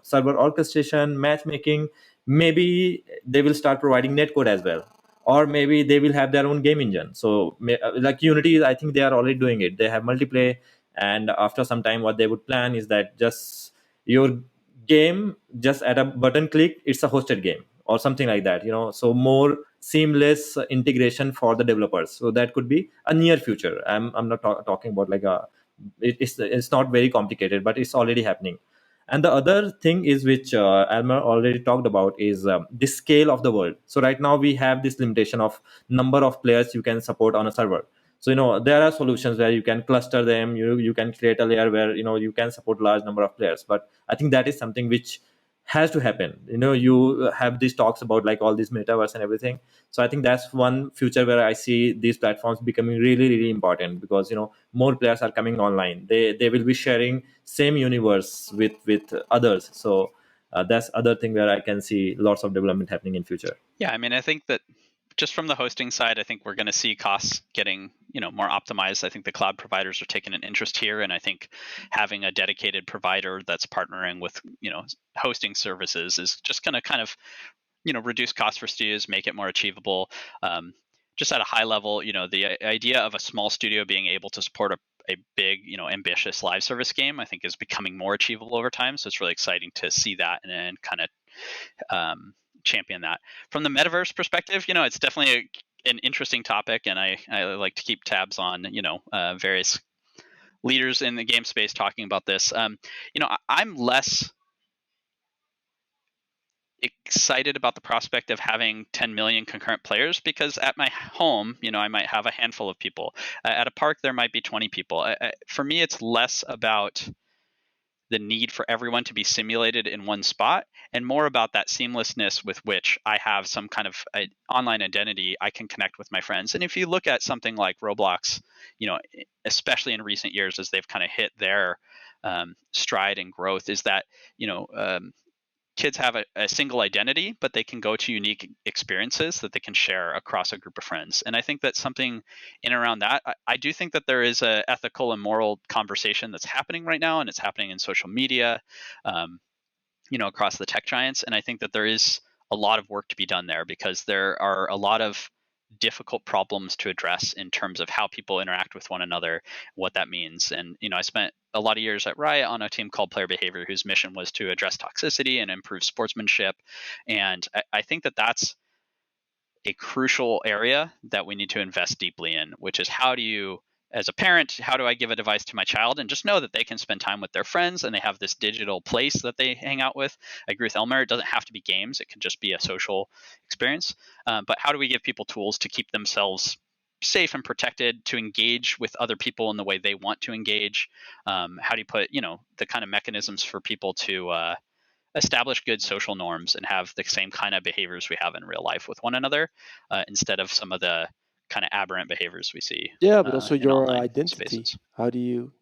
server orchestration, matchmaking. Maybe they will start providing netcode as well, or maybe they will have their own game engine. So like Unity, I think they are already doing it. They have multiplayer, and after some time what they would plan is that just your game, just at a button click, it's a hosted game or something like that. So more seamless integration for the developers. So that could be a near future. I'm not talking about like it's not very complicated, but it's already happening. And the other thing is, which Almer already talked about, is the scale of the world. So right now we have this limitation of number of players you can support on a server. So there are solutions where you can cluster them. You can create a layer where you can support large number of players. But I think that is something which has to happen. You have these talks about like all these metaverse and everything. So I think that's one future where I see these platforms becoming really, really important, because more players are coming online. They will be sharing same universe with others. So that's other thing where I can see lots of development happening in future. Yeah, I mean, I think that just from the hosting side, I think we're going to see costs getting more optimized. I think the cloud providers are taking an interest here, and I think having a dedicated provider that's partnering with hosting services is just going to kind of reduce costs for studios, make it more achievable. Just at a high level, the idea of a small studio being able to support a big, ambitious live service game, I think is becoming more achievable over time. So it's really exciting to see that and kind of champion that. From the metaverse perspective, it's definitely an interesting topic, and I like to keep tabs on various leaders in the game space talking about this. I'm less excited about the prospect of having 10 million concurrent players, because at my home, I might have a handful of people. At a park, there might be 20 people. For me, it's less about the need for everyone to be simulated in one spot, and more about that seamlessness with which I have some kind of online identity. I can connect with my friends. And if you look at something like Roblox, especially in recent years as they've kind of hit their stride and growth, is that kids have a single identity, but they can go to unique experiences that they can share across a group of friends. And I think that's something in around that. I do think that there is a ethical and moral conversation that's happening right now, and it's happening in social media, across the tech giants. And I think that there is a lot of work to be done there, because there are a lot of difficult problems to address in terms of how people interact with one another, what that means. And I spent a lot of years at Riot on a team called Player Behavior, whose mission was to address toxicity and improve sportsmanship. And I think that that's a crucial area that we need to invest deeply in, which is as a parent, how do I give a device to my child and just know that they can spend time with their friends and they have this digital place that they hang out with? I agree with Elmer. It doesn't have to be games. It can just be a social experience. But how do we give people tools to keep themselves safe and protected, to engage with other people in the way they want to engage? How do you put, the kind of mechanisms for people to establish good social norms and have the same kind of behaviors we have in real life with one another, instead of some of the kind of aberrant behaviors we see But also in your online identity. spaces. How do you?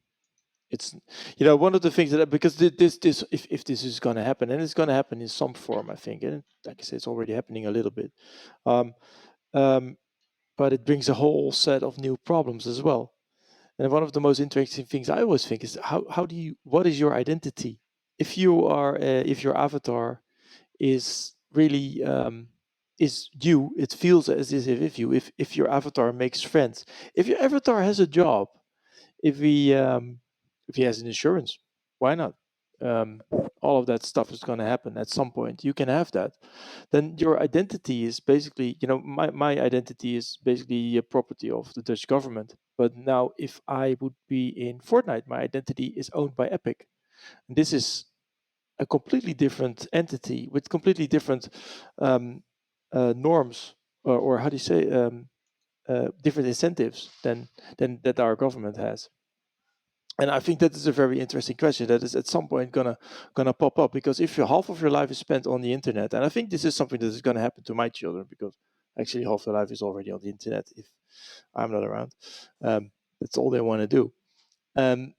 It's one of the things that, because this if this is going to happen, and it's going to happen in some form, I think, and like I said, it's already happening a little bit. Um, but it brings a whole set of new problems as well. And one of the most interesting things I always think is what is your identity? If your avatar is really is you, it feels as if your avatar makes friends, if your avatar has a job, if he has an insurance, why not? All of that stuff is going to happen at some point. You can have that. Then your identity is basically, my identity is basically a property of the Dutch government. But now, if I would be in Fortnite, my identity is owned by Epic. And this is a completely different entity with completely different norms, or how do you say, different incentives than that our government has. And I think that is a very interesting question that is at some point gonna pop up, because if half of your life is spent on the internet, and I think this is something that is gonna happen to my children, because actually half their life is already on the internet if I'm not around. That's all they want to do. Then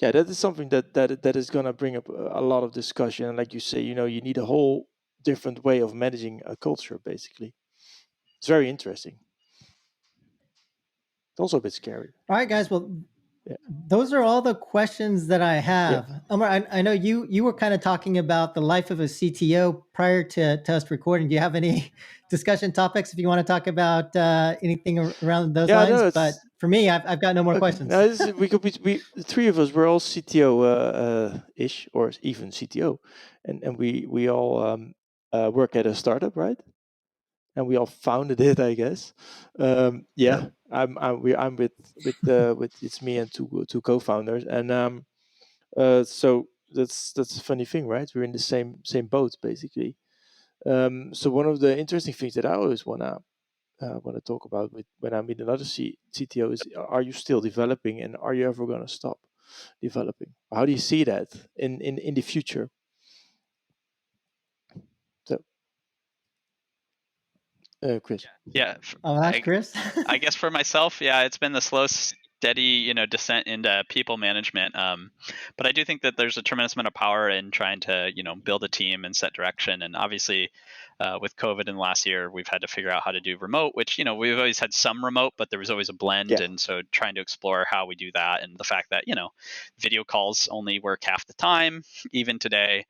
yeah, that is something that is gonna bring up a lot of discussion. And like you say, you need a whole different way of managing a culture. Basically, it's very interesting. It's also a bit scary. All right, guys. Well, Yeah. those are all the questions that I have. Elmer, I know you were kind of talking about the life of a CTO prior to us recording. Do you have any discussion topics if you want to talk about anything around those lines? No, but for me, I've got no more questions. No, we the three of us, we're all CTO ish, or even CTO, and we all work at a startup, right? And we all founded it, I guess. Yeah. I'm with it's me and two co-founders, and so that's a funny thing, right? We're in the same boat basically. So one of the interesting things that I always wanna talk about when I meet another CTO is, are you still developing, and are you ever gonna stop? developing. How do you see that in the future? So, Chris. Yeah, Oh, that's Chris. I guess for myself, yeah, it's been the slow, steady, descent into people management. But I do think that there's a tremendous amount of power in trying to, build a team and set direction. And obviously, with COVID in the last year, we've had to figure out how to do remote, which, we've always had some remote, but there was always a blend. Yeah. And so trying to explore how we do that, and the fact that, video calls only work half the time, even today.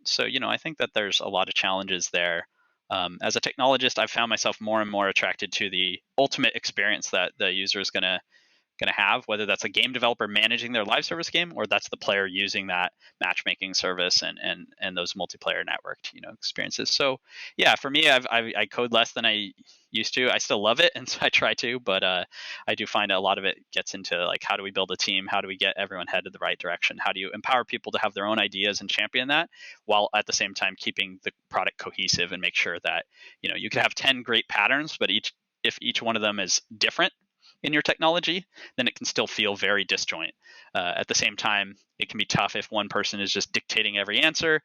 So, I think that there's a lot of challenges there. As a technologist, I've found myself more and more attracted to the ultimate experience that the user is going to have, whether that's a game developer managing their live service game, or that's the player using that matchmaking service and those multiplayer networked experiences. So yeah, for me, I code less than I used to. I still love it, and so I try to, but I do find a lot of it gets into like, how do we build a team? How do we get everyone headed the right direction? How do you empower people to have their own ideas and champion that, while at the same time keeping the product cohesive and make sure that you could have 10 great patterns, but if each one of them is different in your technology, then it can still feel very disjoint. At the same time, it can be tough if one person is just dictating every answer.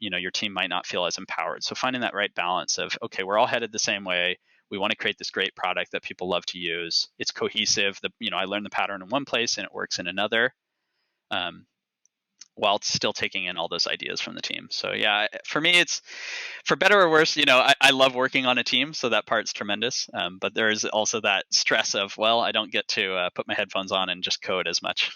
Your team might not feel as empowered. So finding that right balance of, okay, we're all headed the same way. We want to create this great product that people love to use. It's cohesive. I learned the pattern in one place and it works in another. While still taking in all those ideas from the team. So yeah, for me, it's, for better or worse, I love working on a team, so that part's tremendous. But there's also that stress of, well, I don't get to put my headphones on and just code as much.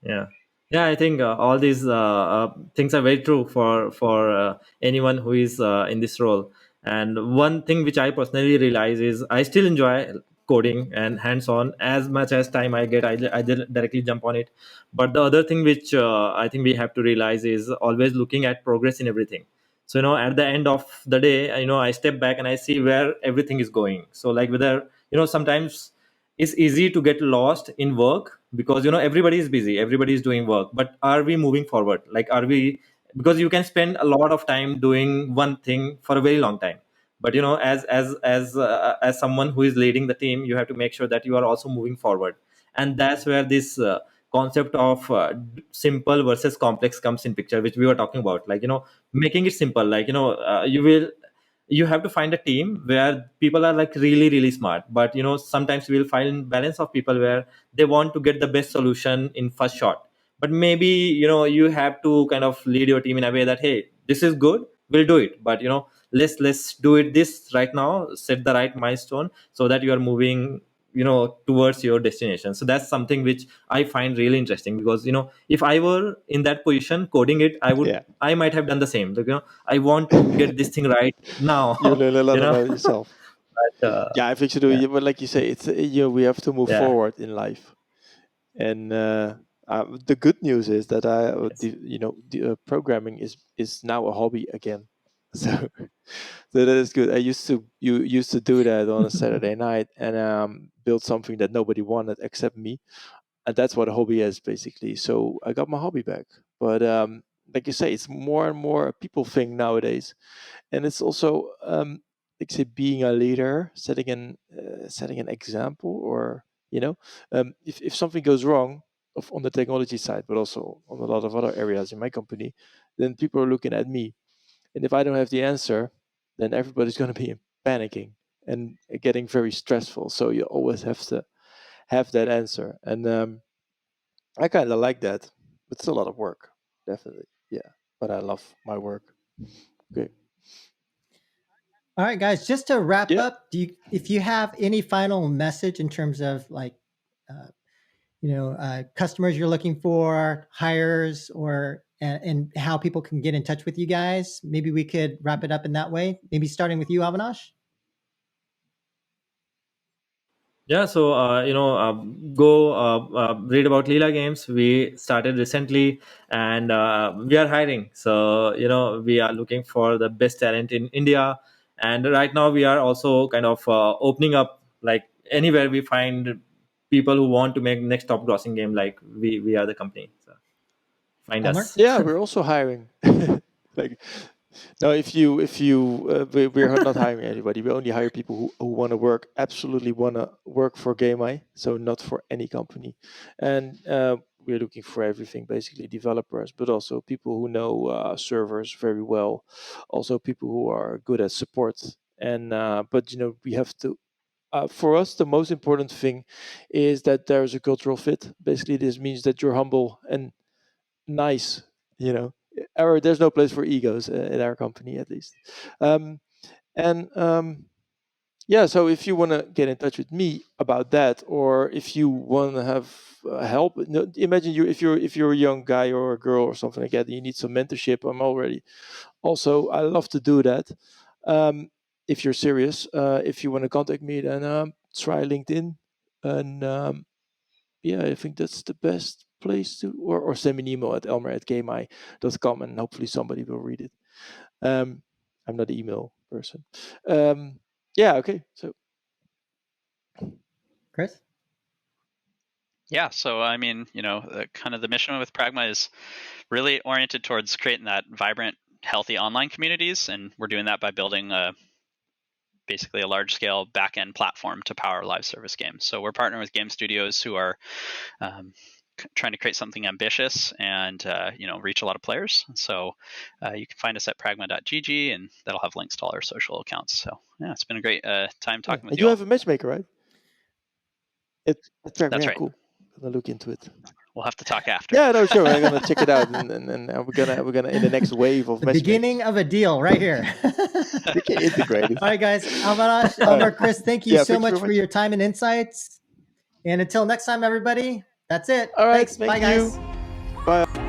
Yeah, I think all these things are very true for anyone who is in this role. And one thing which I personally realize is I still enjoy coding and hands-on. As much as time I get, I directly jump on it. But the other thing which I think we have to realize is always looking at progress in everything. So at the end of the day, I step back and I see where everything is going. So like whether sometimes it's easy to get lost in work because everybody is busy, everybody is doing work, but are we moving forward? Like, are we, because you can spend a lot of time doing one thing for a very long time, but as someone who is leading the team, you have to make sure that you are also moving forward. And that's where this concept of simple versus complex comes in picture, which we were talking about, like making it simple. Like you have to find a team where people are like really really smart, but sometimes you will find balance of people where they want to get the best solution in first shot. But maybe you have to kind of lead your team in a way that, hey, this is good, we'll do it, but let's do it this right now, set the right milestone so that you are moving towards your destination. So that's something which I find really interesting, because if I were in that position coding it, I might have done the same. Like, I want to get this thing right now. You learn a lot about yourself. But, yeah, I think so. But like you say, it's we have to move forward in life, and the good news is that programming is now a hobby again. So that is good. I used to do that on a Saturday night and build something that nobody wanted except me, and that's what a hobby is basically. So I got my hobby back, but like you say, it's more and more a people thing nowadays, and it's also like say being a leader, setting an example, or if something goes wrong on the technology side, but also on a lot of other areas in my company, then people are looking at me, and if I don't have the answer, then everybody's going to be panicking and getting very stressful. So you always have to have that answer, and I kind of like that. It's a lot of work, definitely. Yeah, but I love my work. Okay. All right, guys, just to wrap up, if you have any final message in terms of like, customers you're looking for, hires, or and how people can get in touch with you guys, maybe we could wrap it up in that way. Maybe starting with you, Avinash. Yeah, so go read about Leela Games. We started recently, and we are hiring. So we are looking for the best talent in India, and right now we are also kind of opening up, like anywhere we find people who want to make next top grossing game. Like we are the company. So find Elmer? us. Yeah, we're also hiring. like No, we're not hiring anybody. We only hire people who want to work, absolutely want to work for Gamei, so not for any company. And we're looking for everything, basically developers, but also people who know servers very well, also people who are good at support. And but we have to. For us, the most important thing is that there's a cultural fit. Basically, this means that you're humble and nice. Or there's no place for egos in our company, at least. Um, and yeah, so if you want to get in touch with me about that, or if you want to have help, imagine if you're a young guy or a girl or something like that, and you need some mentorship. I'm already also I love to do that. If you're serious, if you want to contact me, then try LinkedIn, and yeah, I think that's the best place to, or send me an email at elmer@gamei.com, and hopefully somebody will read it. I'm not an email person. Yeah, okay. So Chris? Yeah, so I mean, kind of the mission with Pragma is really oriented towards creating that vibrant, healthy online communities, and we're doing that by building basically a large-scale back-end platform to power live service games. So we're partnering with game studios who are trying to create something ambitious and reach a lot of players. So you can find us at pragma.gg, and that'll have links to all our social accounts. So yeah, it's been a great time talking with and you you all. have a matchmaker, right? That's right. Cool. I'm gonna look into it. We'll have to talk after. Yeah, no, sure. I'm gonna check it out, and we're gonna in the next wave of The beginning of a deal right here. We can integrate it. All right, guys. Avinash, Elmer, Chris, thank you so much for your time and insights. And until next time, everybody, that's it. All right, Thanks. Bye, guys. Bye.